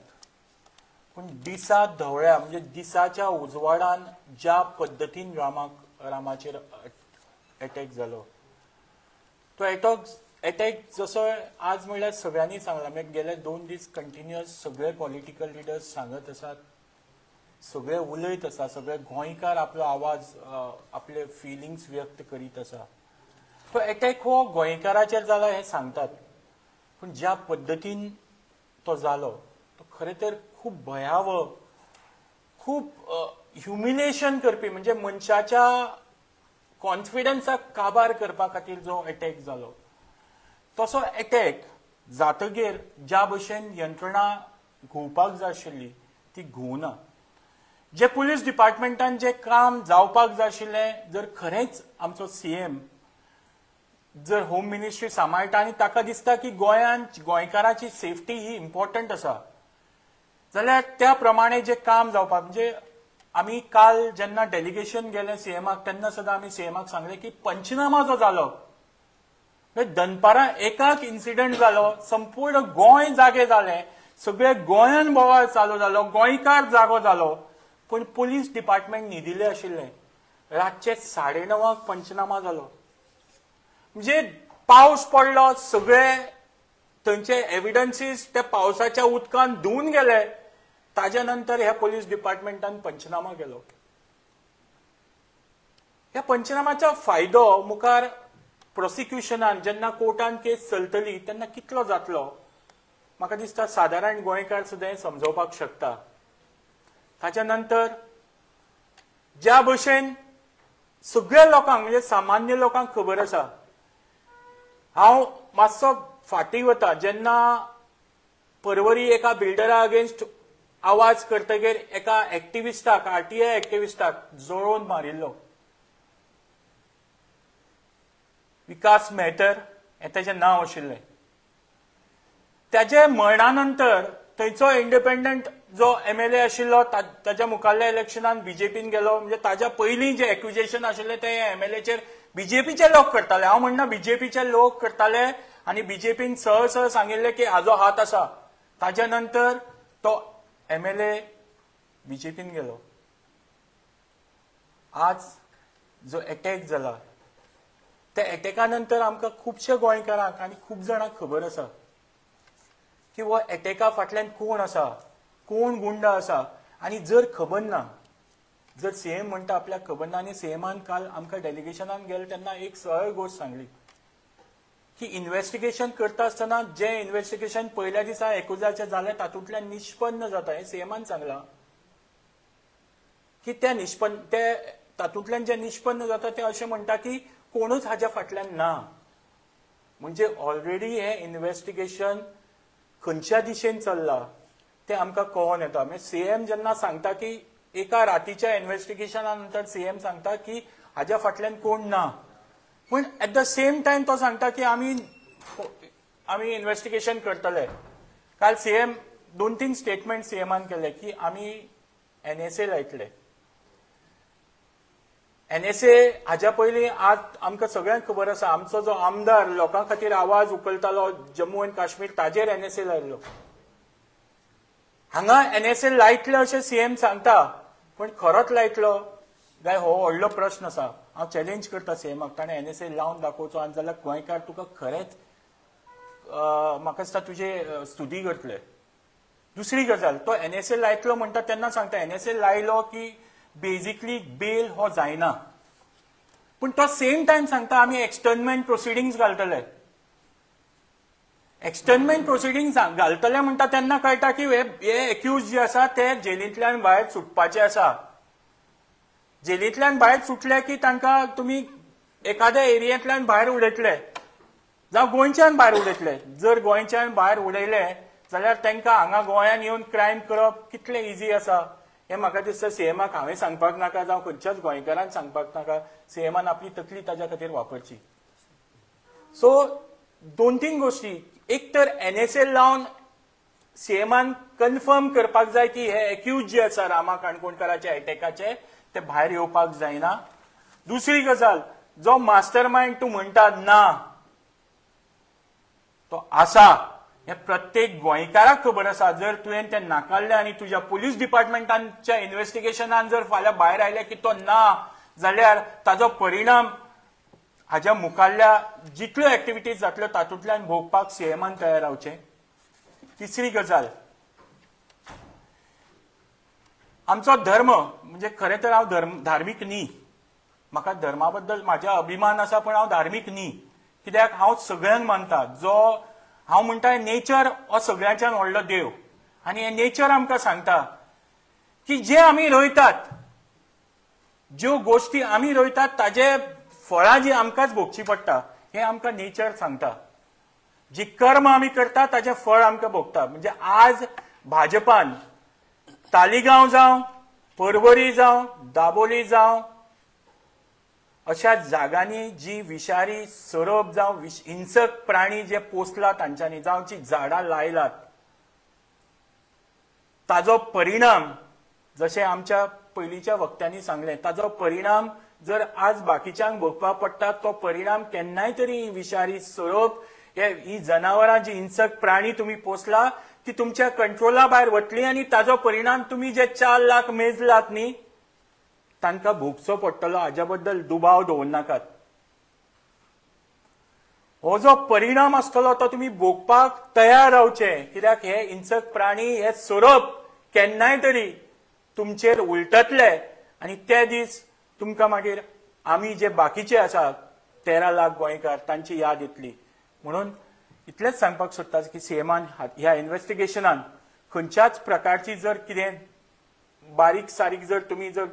पूण दिसा धवळ्या म्हणजे दिसाच्या उजवाडान ज्या पद्दतीन रामाचेर अटॅक जालो, तो अटॅक जसो आज म्हणल्यार सगळ्यांनी सांगला, गेले 2 दीस कंटिन्युअस सगळे पॉलिटिकल लिडर्स सांगत आसात सगळे उलयत आसा, सगळे गोंयकार आपलो आवाज आपले फिलिंग्स व्यक्त करीत आसा. तो अटॅक हो गोंयकाराचेर जाला हें सांगतात, पूण ज्या पद्दतीन तो जालो तो खरें तर खूब भयावह, खूब ह्युमिलेशन करपी, म्हणजे मनशाच्या कॉन्फिडन्साक काबार करपा खातीर जो अटॅक जालो, तसो अटॅक जातकीर ज्या भशेन यंत्रणा घुंवपाक जाय आशिल्ली ती घुंवना. जे पुलीस डिपार्टमेंटान जे काम जावपाक जाय आशिल्लें, जर खरेंच आमचो सीएम जर होम मिनिस्ट्री सांबाळटा आनी ताका दिसता की गोंयांत गोंयकारांची सेफ्टी ही इम्पॉर्टंट आसा, जाल्यार त्या प्रमाणे जे काम जावपाक, म्हणजे आमी काल जेन्ना डेलिगेशन गेलें सीएमाक तेन्ना सुद्दां आमी सीएमाक सांगलें की पंचनामा जो जालो, दनपारां एकाक इन्सिडंट जालो, संपूर्ण गोंय जागे जालें, सगळे गोंयान बोवाळ चालू जालो, गोंयकार जागो जालो, पूण पुलीस डिपार्टमेंट न्हिदिल्लें आशिल्लें. रातचे 9:30 पंचनामा जालो. म्हणजे पावस पडलो, सगळे थंयचे एविडन्सीस त्या पावसाच्या उदकान धुवन गेले, ताज्या नंतर ह्या पुलीस डिपार्टमेंटान पंचनामा केलो. ह्या पंचनामाचो फायदो मुखार प्रोसिक्युशनान जेन्ना कोर्टान केस चलतली तेन्ना कितलो जातलो, म्हाका दिसता सादारण गोंयकार सुद्दां हें समजोवपाक शकता. ताच्या नंतर ज्या भशेन सगळ्या लोकांक, म्हणजे सामान्य लोकांक खबर आसा, हांव मातसो फाटीं वता, जेन्ना परवरी एका बिल्डरा अगेन्स्ट आवाज करतकीर एका एक्टिविस्टाक, आरटीआय एक्टिविस्टाक जळोवन मारिल्लो. विकास मेहतर हें ताचें नांव आशिल्लें. ताचे मरणा नंतर थंयचो इंडिपेंडंट जो एमएलए आशिल्लो ताच्या मुखाल्ल्या इलेक्शनान बीजेपीन गेलो. म्हणजे ताच्या पयलीं जे एक्युजेशन आशिल्ले ते एमएलएचेर बीजेपीचे लोक करताले. हांव म्हणना बीजेपीचे लोक करताले आनी बीजेपीन सहसा सांगिल्लें की हाजो हात आसा. ताच्या नंतर तो एमएलए बीजेपीन गेलो. आज जो अटॅक जाला त्या अटॅका नंतर आमकां खुबशे गोंयकारांक आनी खूब जाणांक खबर आसा की हो अटॅका फाटल्यान कोण आसा, कोण गुंड आसा. आनी जर खबर ना, जर सीएम म्हणटा आपल्याक खबर ना, आनी सीएमान काल आमकां डेलिगेशनान गेले तेन्ना एक सरळ गोश्ट सांगली की इन्व्हेस्टिगेशन करता आसतना जे इन्व्हेस्टिगेशन पयल्या दिसा एकुजाचें जालें तातूंतल्यान निष्पन्न जाता, हें सीएमान सांगलां की ते तातूंतल्यान जे निष्पन्न जाता ते अशें म्हणटा की कोणूच हाज्या फाटल्यान ना. म्हणजे ऑलरेडी हें इन्व्हेस्टिगेशन खंयच्या दिशेन चल्लां तें आमकां कळोन येता. म्हणजे सीएम जेन्ना सांगता की एका रातीच्या इन्व्हेस्टिगेशना नंतर सीएम सांगता की हाज्या फाटल्यान कोण ना, पूण एट द सेम टायम तो सांगता की आमी इन्व्हेस्टिगेशन करतले. काल सीएम 2-3 स्टेटमेंट सीएमान केले की आमी एनएसए लायतले. एनएसए हाज्या पयलीं आज आमकां सगळ्यांक खबर आसा, आमचो जो आमदार लोकां खातीर आवाज उखलतालो जम्मू आनी काश्मीर, ताजेर एनएसए लायल्लो. हांगा एनएसए लायतले अशें सीएम सांगता, पूण खरोच लायतलो काय हो व्हडलो प्रश्न आसा. हांव चॅलेंज करता सीएमाक, ताणें एनएसए लावन दाखोवचो, आनी जाल्यार गोंयकार तुका खरेंच म्हाका दिसता तुजे स्तुती करतले. दुसरी गजाल, तो एनएसए लायतलो म्हणटा तेन्ना सांगता एनएसए लायलो की बेजिकली बेल हो जायना, पूण तो सेम टायम सांगता आमी एक्सटर्नमेंट प्रोसिडींग्स घालतले. एक्सटर्नमेंट प्रोसिडींग्स घालतले म्हणटा तेन्ना कळटा की हे एक्यूज जे आसा ते जेलींतल्यान भायर सुटपाचे आसा. जेलींतल्यान भायर सुटले की तांकां तुमी एखाद्या एरियांतल्यान भायर उडयतले जावं गोंयच्यान भायर उडयतले. जर गोंयच्यान भायर उडयले जाल्यार तांकां हांगा गोंयांत येवन क्रायम करप कितलें इजी आसा हें म्हाका दिसता सीएमाक हांवें सांगपाक नाका, जावं खंयच्याच गोंयकारान सांगपाक नाका. सीएमान आपली तकली ताच्या खातीर वापरची. सो 2-3 गोश्टी, एक तर एनएसए लावन सीएमान कन्फर्म करपाक जाय की हे एक्यूज जे आसा रामा काणकोणकाराचे अटॅकाचे ते भायर येवपाक जायना. दुसरी गजाल, जो मास्टर माइंड तूं म्हणटा ना तो आसा हे प्रत्येक गोंयकाराक खबर आसा. जर तुवें तें नाकारलें आनी तुज्या पुलीस डिपार्टमेंटाच्या इन्व्हेस्टिगेशनान जर फाल्यां भायर आयलें की तो ना, जाल्यार ताजो परिणाम हाज्या मुखाल्ल्या जितल्यो एक्टिविटीज जातल्यो तातूंतल्यान भोगपाक सीएमान तयार रावचें. तिसरी गजाल, आमचो धर्म म्हणजे खरें तर हांव धार्मीक न्ही, म्हाका धर्मा बद्दल म्हाज्या अभिमान आसा, पण हांव धार्मीक न्ही. कित्याक हांव सगळ्यांक मानता. जो हांव म्हणटा नेचर हो सगळ्यांच्यान व्हडलो देव, आनी हे नेचर आमकां सांगता की जे आमी रोयतात, ज्यो गोश्टी आमी रोयतात ताजे फळां जी आमकांच भोगची पडटा, हे आमकां नेचर सांगता. जी कर्म आमी करता ताजें फळ आमकां भोगता. म्हणजे आज भाजपान तालिगांव जावं, पर्वरी जावं, दाबोली जावं, अशा जागांनी जी विशारी सरप जावं हिंसक प्राणी जे पोसला तांच्यांनी, जावं जी झाडां लायलात, ताजो परिणाम जशें आमच्या पयलींच्या वक्त्यांनी सांगलें, ताजो परिणाम जर आज बाकीच्यांक भोगपाक पडटा, तो परिणाम केन्नाय तरी विशारी सरप, ही जनावरां जी हिंसक प्राणी तुमी पोसला ती तुमच्या कंट्रोला भायर वतली, आनी ताजो परिणाम तुमी जे 4 लाख मेजलात न्ही तांकां भोगचो पडटलो. हाज्या बद्दल दुबाव दवरनाकात. हो जो परिणाम आसतलो तो तुमी भोगपाक तयार रावचे, कित्याक हे हिंसक प्राणी, हे सरप केन्नाय तरी तुमचेर उलटतले, आनी ते दीस तुमकां मागीर आमी जे बाकीचे आसात 13 लाख गोंयकार तांची याद येतली. म्हणून इतलेंच सांगपाक सोदता की सीएमान ह्या इन्व्हेस्टिगेशनान खंयच्याच प्रकारची जर कितें बारीक सारीक जर तुमी जर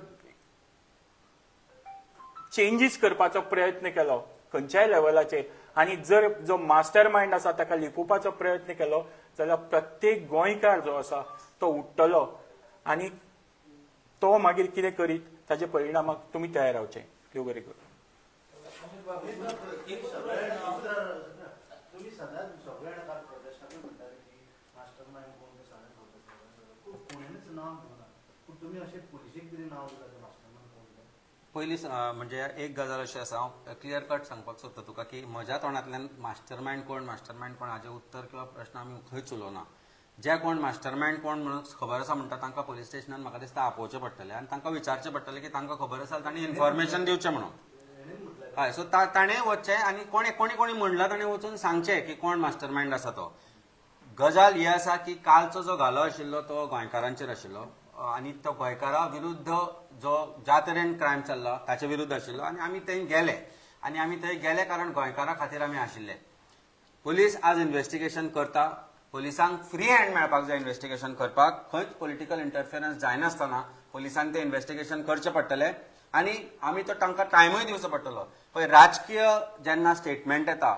चेंजीस करपाचो प्रयत्न केलो खंयच्याय लेवलाचेर, आनी जर जो मास्टर माइंड आसा ताका लिपोवपाचो प्रयत्न केलो, जाल्यार प्रत्येक गोंयकार जो आसा तो उठ्ठलो, आनी तो मागीर कितें करीत ताचे परिणामाक तुमी तयार रावचे. देव बरें करूं. तुम्ही सदांच सगळ्या काल प्रदर्शनातून म्हणटाले की मास्टर माइंड कोण ते सगळ्यांक खबर आसा, कोणेंच नांव घेवना, पूण तुमी अशें पुलिशेक कितें नांव दिता ते मास्टर माइंड कोण ते? पयलीं म्हणजे एक गजाल अशी आसा, हांव क्लियर कट सांगपाक सोदता तुका की म्हज्या तोंडांतल्यान मास्टर माइंड कोण हाजें उत्तर किंवा प्रश्न आमी खंयच उलोवना. जे कोण मास्टर माइंड कोण म्हणून खबर आसा म्हणटा तांकां पुलीस स्टेशनान म्हाका दिसता आपोवचें पडटलें, आनी तांकां विचारचें पडटलें की तांकां खबर आसा, तांणी इन्फॉर्मेशन दिवचें म्हणून. हय, सो ताणें वचचें आनी कोणी कोणी म्हणलां ताणें वचून सांगचें की कोण मास्टर माइंड आसा तो. गजाल ही आसा की कालचो जो घालो आशिल्लो तो गोंयकारांचेर आशिल्लो, आनी तो गोंयकारा विरुद्ध जो ज्या तरेन क्रायम चल्ला ताचे विरुद्ध आशिल्लो, आनी आमी थंय गेले, आनी आमी थंय गेले कारण गोंयकारा खातीर आमी आशिल्ले. पुलीस आज इन्व्हेस्टिगेशन करता. पुलिसांक फ्री हँड मेळपाक जाय इन्व्हेस्टिगेशन करपाक. खंयच पॉलिटिकल इंटरफिरन्स जायनासतना पुलिसांक तें इन्व्हेस्टिगेशन करचें पडटलें, आनी आमी तो तांकां टायमूय दिवचो पडटलो. पळय, राजकीय जेन्ना स्टेटमेंट येता,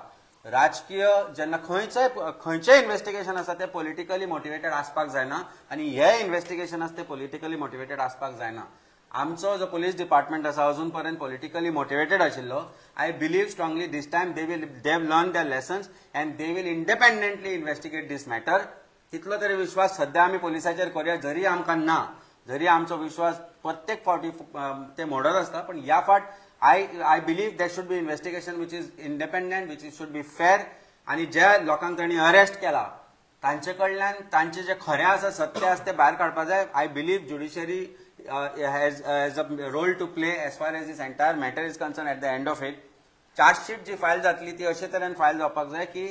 राजकीय जेन्ना खंयचें इन्व्हेस्टिगेशन आसा तें पॉलिटिकली मोटिवेटेड आसपाक जायना, आनी हे इन्व्हेस्टिगेशन आसा तें पॉलिटिकली मोटिवेटेड आसपाक जायना. आमचो जो पुलीस डिपार्टमेंट आसा अजून पर्यंत पॉलिटिकली मोटिवेटेड आशिल्लो. I believe strongly this time they have learn their lessons and they will independently investigate this matter. तितलो तरी विश्वास सध्या आमी पुलिसाचेर करूया, जरी आमकां ना, जरी आमचो विश्वास प्रत्येक फावटी ते मोडत आसता, पण ह्या फावट I believe that should be investigation which is independent, which should be fair, आनी ज्या लोकांक तांणी अरेस्ट केला तांचे कडल्यान तांचे जे खरें आसा, सत्य आसा तें भायर काडपाक जाय. I believe judiciary has a role to play as far as this entire matter is concerned at the end of it. Charge sheet जी फायल जातली ती अशे तरेन फायल जावपाक जाय की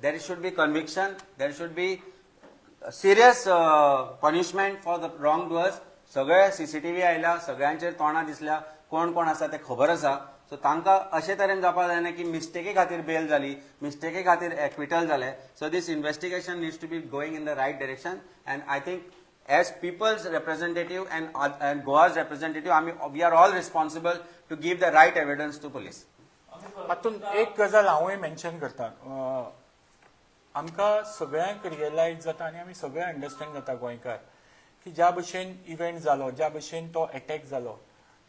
there should be conviction, there should be serious punishment for the wrongdoers. सगळे CCTV आयल्या, सगळ्यांचेर तोंडां दिसल्या, कोण कोण आसा ते खबर आसा. सो तांकां अशे तरेन जावपाक जायना की मिस्टेकी खातीर बेल जाली, मिस्टेकी खातीर एक्विटल जालें. So this investigation needs to be going in the right direction, and I think as people's representative and Goa's representative, we are all responsible to give the right evidence to police. हातून एक गजाल हांवूय mention करता. आमकां सगळ्यांक realise जाता आनी आमी सगळे अंडरस्टँड जाता गोंयकार की ज्या भशेन इव्हेंट जालो, ज्या भशेन तो अटॅक जालो,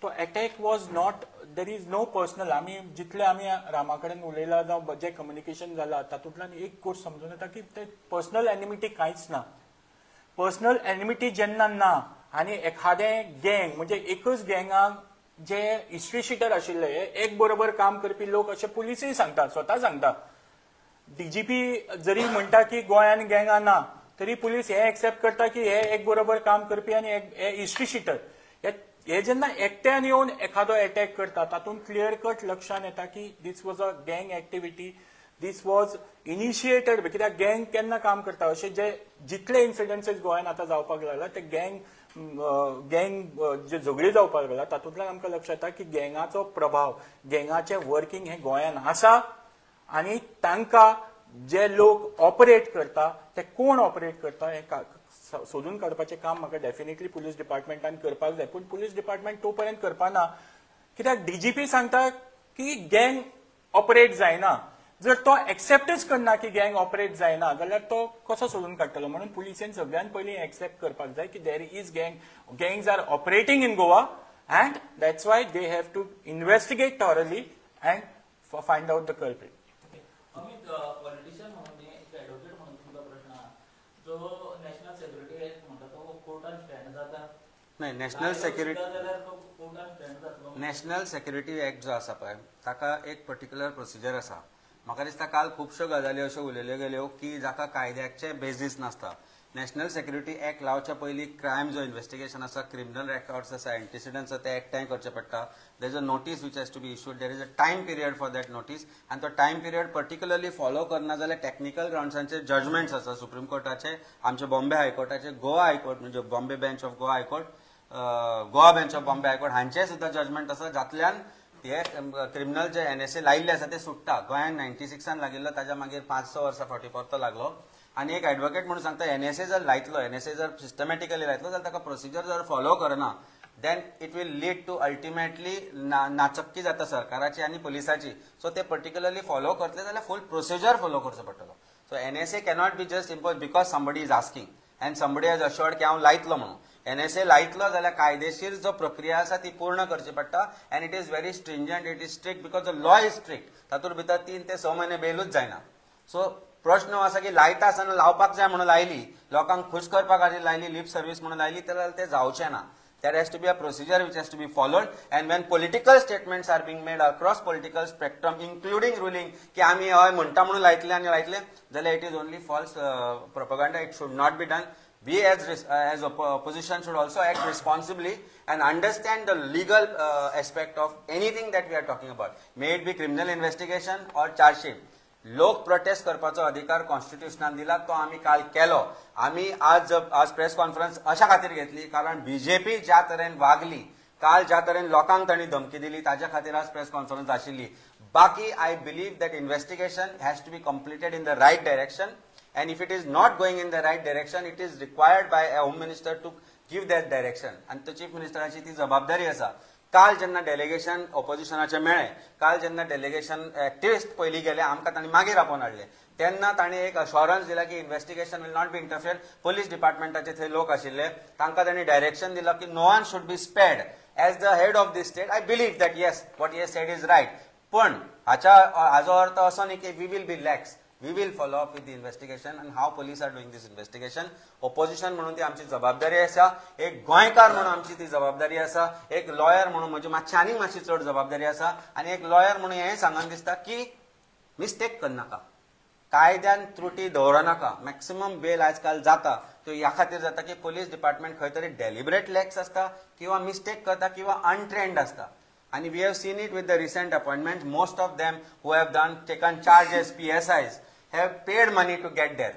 तो attack was not, there is no personal. आमी जितले आमी रामा कडेन उलयला जावं जें कम्युनिकेशन जालां तातूंतल्यान एक गोश्ट समजून येता की ते पर्सनल एनिमिटी कांयच ना. पर्सनल एनिमिटी जेन्ना ना आनी एखादें गँग म्हणजे एकच गँगाक जे हिस्ट्री शिटर आशिल्ले, एक बरोबर काम करपी लोक अशे पुलिसूय सांगता, स्वता सांगता. डीजीपी जरी म्हणटा की गोंयान गँगा ना, तरी पुलीस हे एक्सेप्ट करता की हे एक बरोबर काम करपी आनी हे हिस्ट्री शिटर. हे जेन्ना एकट्यान येवन एखादो अटॅक करता तातूंत क्लियर कट लक्षांत येता की दीस वॉज अ गँग एक्टिविटी, दीस वॉज इनिशिएटेड. कित्याक गँग केन्ना काम करता, अशे जे जितले इन्सिडंट्स गोंयान आतां जावपाक लागला ते गँग गँग जे झगडी जावपाक लागला तातूंतल्यान आमकां लक्षात येता की गँगाचो प्रभाव गँगाचें वर्किंग हें गोंयान आसा आनी तांकां जे लोक ऑपरेट करता ते कोण ऑपरेट करता हें सोदून काडपाचें काम म्हाका डेफिनेटली पुलीस डिपार्टमेंटान करपाक जाय पूण पुलीस डिपार्टमेंट तो पर्यंत करपाना कित्याक डीजीपी सांगता की गँग ऑपरेट जायना जर तो एक्सेप्टच करना की गँग ऑपरेट जायना जाल्यार तो कसो सोदून काडटलो म्हणून पुलिसेन सगळ्यान पयलीं एक्सेप्ट करपाक जाय की there is gangs are operating in Goa and that's why they have to investigate thoroughly and find out the culprit. Amit politician म्हणून एक एडव्होकेट म्हणून तुमचा प्रश्न हा जो नॅशनल सेक्युरिटी ऍक्ट म्हणटा तो कोर्टान स्टँड जाता नाही नॅशनल सेक्युरिटी ऍक्ट जो आसा पळय ताका एक पर्टिक्युलर प्रोसिजर आसा. म्हाका दिसता काल खुबश्यो गजाली अश्यो उलयल्यो गेल्यो की जाका कायद्याचे बेजीस नासता. नॅशनल सेक्युरिटी ऍक्ट लावच्या पयलीं क्रायम जो इन्व्हेस्टिगेशन आसा क्रिमिनल रेकॉर्ड्स आसा एंटीसिडंट्स आसा ते एकठांय करचे पडटा. There is a notice which has to be issued there is a time period for that notice आनी तो टायम पिरियड पर्टिक्युलरली फॉलो करना जाल्यार टॅक्निकल ग्राउंड्सांचे जजमेंट्स आसा सुप्रीम कोर्टाचे आमचे बॉम्बे हायकोर्टाचे गोवा हायकोर्ट म्हणजे Bombay bench of Goa high court Goa bench of Bombay high court हांचे सुद्धा जजमेंट आसा जातल्यान हे क्रिमिनल जे एनएसए लायिल्ले आसा ते सुट्टा. गोंयान 96 लागिल्लो ताच्या मागीर 5-6 वर्सां 44 लागलो आनी एक एडवोकेट म्हणून सांगता एनएसए जर लायतलो एनएसए जर सिस्टमॅटिकली लायतलो जाल्यार ताका प्रोसिजर जर फॉलो करना then it will lead to ultimately नाचक्की जाता सरकाराची आनी पुलिसाची. सो ते पर्टिक्युलरली फॉलो करतले जाल्यार फूल प्रोसिजर फॉलो करचो पडटलो. So NSA cannot be just impose because somebody is asking and somebody has assured की हांव लायतलो म्हणून. एनएसए लायतलो जाल्यार कायदेशीर जो प्रक्रिया आसा ती पूर्ण करची पडटा and it is very stringent it is strict because the law is strict. तातूंत भितर 3 ते 6 म्हयने बेलूच जायना. सो प्रश्न हो आसा की लायता आसतना लावपाक जाय म्हणून लायली लोकांक खुश करपा खातीर लायली लिप सर्वीस म्हणून लायली जाल्यार ते जावचें ना. There has to be a procedure which has to be followed and when political statements are being made across political spectrum including ruling की आम्ही हय म्हणटा म्हणून लायतले आनी लायतले जाल्यार it is only false propaganda. It should not be done. We as opposition should also act responsibly and understand the legal aspect of anything that we are talking about. May it be criminal investigation or charge sheet. लोक prostate करपाचो अधिकार कॉन्स्टिट्युशनान दिला तो आम्ही काल केलो. आम्ही आज प्रेस कॉन्फरन्स अशा खातीर घेतली कारण बीजेपी ज्या तरेन वागली काल ज्या तरेन लोकांक तांणी धमकी दिली ताच्या खातीर आज प्रेस कॉन्फरन्स आशिल्ली. बाकी I believe that investigation has to be completed in the right direction and if it is not going in the right direction it is required by a home minister to give that direction and the chief ministeraची ती जबाबदारी आसा. काल जेन्ना delegation ऑपोजिशनाचे मेळे काल जेन्ना delegation activist पयली गेले आमकां तांणी मागीर आपोवन हाडले तेन्ना तांणी एक अश्योरन्स दिला की investigation will not be interfere. Police डिपार्टमेंटाचे थंय लोक आशिल्ले तांकां तांणी डायरेक्शन दिला की no one should be spared. As the head of the state I believe that yes what he said is right पण हाचो अर्थ असो न्ही की we will be lax. We will follow up with the investigation and how police are doing this investigation. Opposition म्हणून ती आमची जबाबदारी आसा. एक गोंयकार म्हणून आमची ती जबाबदारी आसा. एक लॉयर म्हणून म्हजी मातशी आनीक मातशी चड जबाबदारी आसा आनी एक लॉयर म्हणून हें सांगन दिसता की मिस्टेक करनाका कायद्यान त्रुटी दवरनाका. मॅक्सिमम बेल आजकाल जाता तो ह्या खातीर जाता की पुलीस डिपार्टमेंट खंय तरी डेलिब्रेट लॅक्स आसता किंवा मिस्टेक करता किंवा अनट्रेंड आसता. And we have seen it with the recent appointments. Most of them who have taken charge as PSIs have paid money to get there.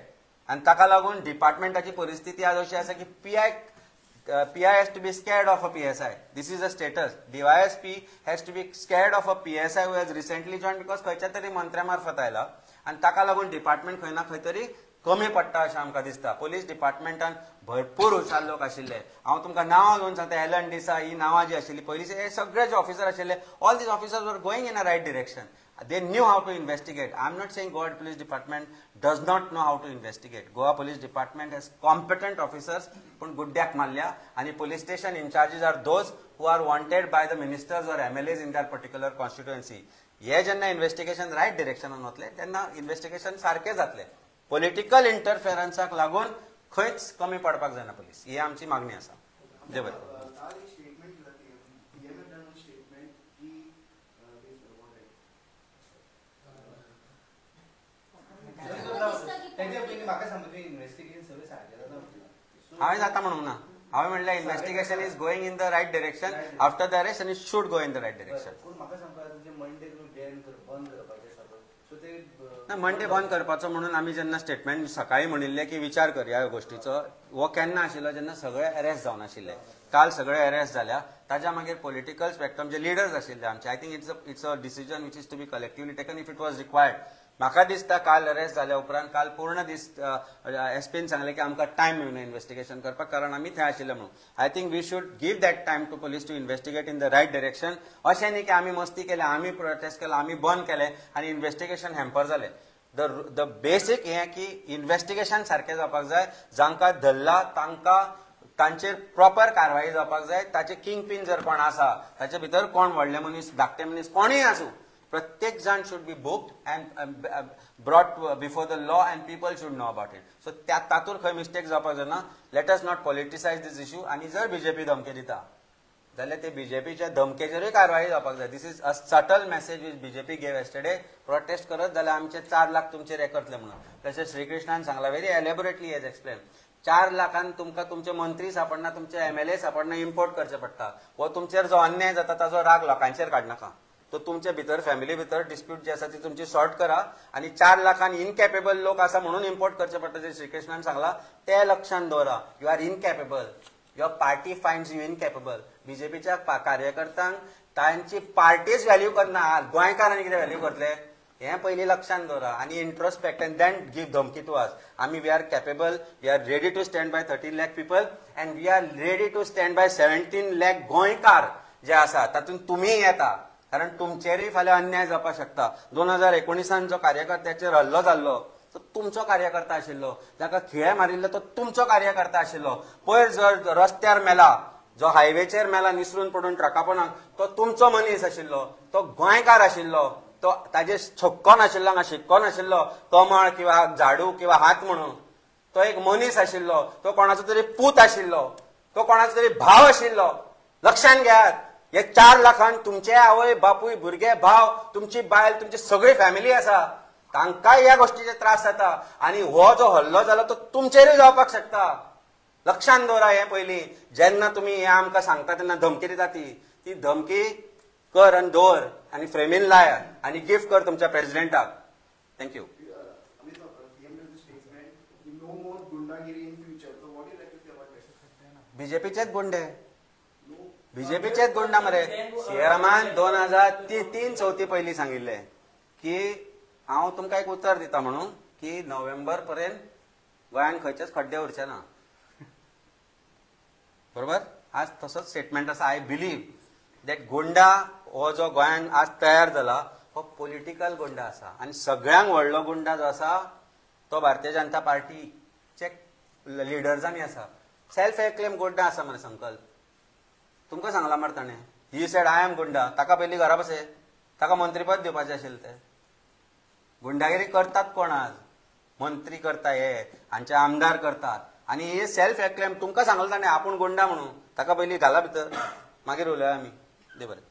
And ताका लागून डिपार्टमेंटाची परिस्थिती आज अशी आसा की PI has to be scared of a PSI. This is a status. DYSP has to be scared of a PSI who has recently joined because खंयच्या तरी मंत्र्या मार्फत आयला आनी ताका लागून डिपार्टमेंट खंय ना खंय तरी कमी पडटा अशें आमकां दिसता. पुलीस डिपार्टमेंटान भरपूर हुशार लोक आशिल्ले. हांव तुमकां नांवां घेवन सांगता एलन डिसा ही नांवां जी आशिल्ली पयलींचे हे सगळे जे ऑफिसर आशिल्ले all these officers were going in a right direction. They knew how to investigate. I am not saying Goa Police Department does not know how to investigate. Goa Police Department has competent officers, पण गुड्ड्याक मारल्या आणि police station in charges are those who are wanted by the ministers or MLAs in their particular constituency. हे जेन्ना investigation right डिरेक्शनान वतले तेन्ना investigation सारखे जातले. Political इंटरफेरन्साक लागून खंयच कमी पडपाक जायना पुलीस. ही आमची मागणी आसा. देव बरें. हांवें जाता म्हणूंक ना. हांवें म्हणलें investigation is going in the right direction after the arrest आनी it should go in the right direction. म्हाका सांगपाक मंडे बंद करपाचें सो ते मंडे बंद करपाचो म्हणून आमी जेन्ना स्टेटमेंट सकाळी म्हणिल्ले की विचार करया ह्या गोष्टीचो, हो केन्ना आशिल्लो जेन्ना सगळे अरेस्ट जावन आशिल्ले. काल सगळे अरेस्ट जाल्या. ताच्या मागीर पॉलिटिकल स्पेक्ट्रम जे लिडर्स आशिल्ले आमचे, I think it's a decision which is to be collectively taken if it was required. म्हाका दिसता काल अरेस्ट जाल्या उपरांत काल पूर्ण दीस एसपीन सांगलें की आमकां टायम मेळना इन्व्हेस्टिगेशन करपाक, कारण आमी थंय आशिल्ले म्हणून. I think we should give that time to police to investigate in the right direction. अशें न्ही की आमी मस्ती केले, आमी प्रोटेस्ट केलो, आमी बंद केले आनी इन्व्हेस्टिगेशन हॅम्पर जालें. द बेसिक हें की इन्व्हेस्टिगेशन सारकें जावपाक जाय. जांकां धरला तांकां तांचेर प्रॉपर कारवाई जावपाक जाय. ताचे किंग पिन जर कोण आसा, ताचे भितर कोण व्हडले मनीस, धाकटे मनीस कोणूय आसूं, प्रत्येक जण should be booked and brought before the law and people should know about it. So तातूंत खंय मिस्टेक जावपाक जायना. Let us not politicise this issue. आनी जर बीजेपी धमकी दिता जाल्यार ते बीजेपीच्या धमकेचेरूय कारवाई जावपाक जाय. This is a subtle message which BJP gave yesterday. Protest करत जाल्यार आमचे 4 लाख तुमचेर हे करतले म्हणून. तशें श्रीकृष्णान सांगला, व्हेरी एलेबोरेटली हेज एक्सप्लेन. 4 लाखान तुमकां तुमचे मंत्री सापडना, तुमचे MLA सापडना, इम्पोर्ट करचे पडटा. हो तुमचेर जो अन्याय जाता ताजो राग लोकांचेर काडनाका. तो तुमच्या भितर फॅमिली भितर डिस्प्यूट जी आसा ती तुमची सॉर्ट करा. आणि 4 लाखान इनकॅपेबल लोक आसा म्हणून इम्पोर्ट करचे पडटा जे श्रीकृष्णान सांगला ते लक्षात दवरा. You are incapable. Your party finds you incapable. बीजेपीच्या कार्यकर्त्यांक तांची पार्टीच व्हॅल्यू करना, गोंयकारांनी कितें व्हॅल्यू करतले हें पयलीं लक्षात दवरा. आनी इंट्रोस्पेक्ट अँड देन गीव धमकी टू अस. आमी we are capable, we are ready to stand by 13 lakh people and we are ready to stand by 17 lakh गोंयकार जे आसा. तातूंत तुमी येता, कारण तुमचेरय फाल्यां अन्याय जावपाक शकता. 2019 जो कार्यकर्त्याचेर हल्लो जाल्लो तो तुमचो कार्यकर्ता आशिल्लो, जाका खिळे मारिल्लो तो तुमचो कार्यकर्ता आशिल्लो. पयर जर रस्त्यार मेला, जो हायवेचेर मेला निसरून पडून ट्रकापोनाक, तो तुमचो मनीस आशिल्लो, तो गोंयकार आशिल्लो. तो ताजे छक्को नाशिल्लो, हांगा शिक्को नाशिल्लो, कमळ किंवा झाडू किंवा हात म्हणून. तो एक मनीस आशिल्लो, तो कोणाचो तरी पूत आशिल्लो, तो कोणाचो तरी भाव आशिल्लो. लक्षात घेयात, हे 4 लाखान तुमचे आवय बापूय भुरगे भाव, तुमची बायल, तुमची सगळी फॅमिली आसा, तांकांय ह्या गोष्टीचे त्रास जाता. आनी हो जो हल्लो जालो तो तुमचेरूय जावपाक शकता. लक्षात दवरा हे पयलीं. जेन्ना तुमी हे आमकां सांगता तेन्ना धमकी दिता ती धमकी कर आनी दवर आनी फ्रेमीन लाय आनी गिफ्ट कर तुमच्या प्रेसिडेंटाक. थँक्यू. बीजेपीचेच गुंडे, बीजेपीचेच गुंडा मरे. सीएमान 2003-04 पयलीं सांगिल्ले की हांव तुमकां एक उतर दिता म्हणून की नोव्हेंबर पर्यंत गोंयान खंयचेच खड्डे उरचे ना. बरोबर. आज तसोच स्टेटमेंट आसा. आय बिलीव दॅट गुंडा हो जो गोंयान आज तयार जाला हो पॉलिटिकल गुंडा आसा. आनी सगळ्यांक व्हडलो गुंडा जो आसा तो भारतीय जनता पार्टीचे लिडर्सांनी आसा. सेल्फ एक्लेम गुंडा आसा मरे संकल्प. तुमकां सांगला मरे ताणें, ही सेड आय एम गुंडा. ताका पयलीं घरा बसय, ताका मंत्रीपद दिवपाचें आशिल्लें तें. गुंडागिरी करतात कोण आज? मंत्री करता हे, हांचे आमदार करतात. आनी हे सेल्फ एक्लेम तुमकां सांगलें ताणें आपूण गुंडा म्हणून. ताका पयलीं घाला भितर, मागीर उलया आमी. दे बरें.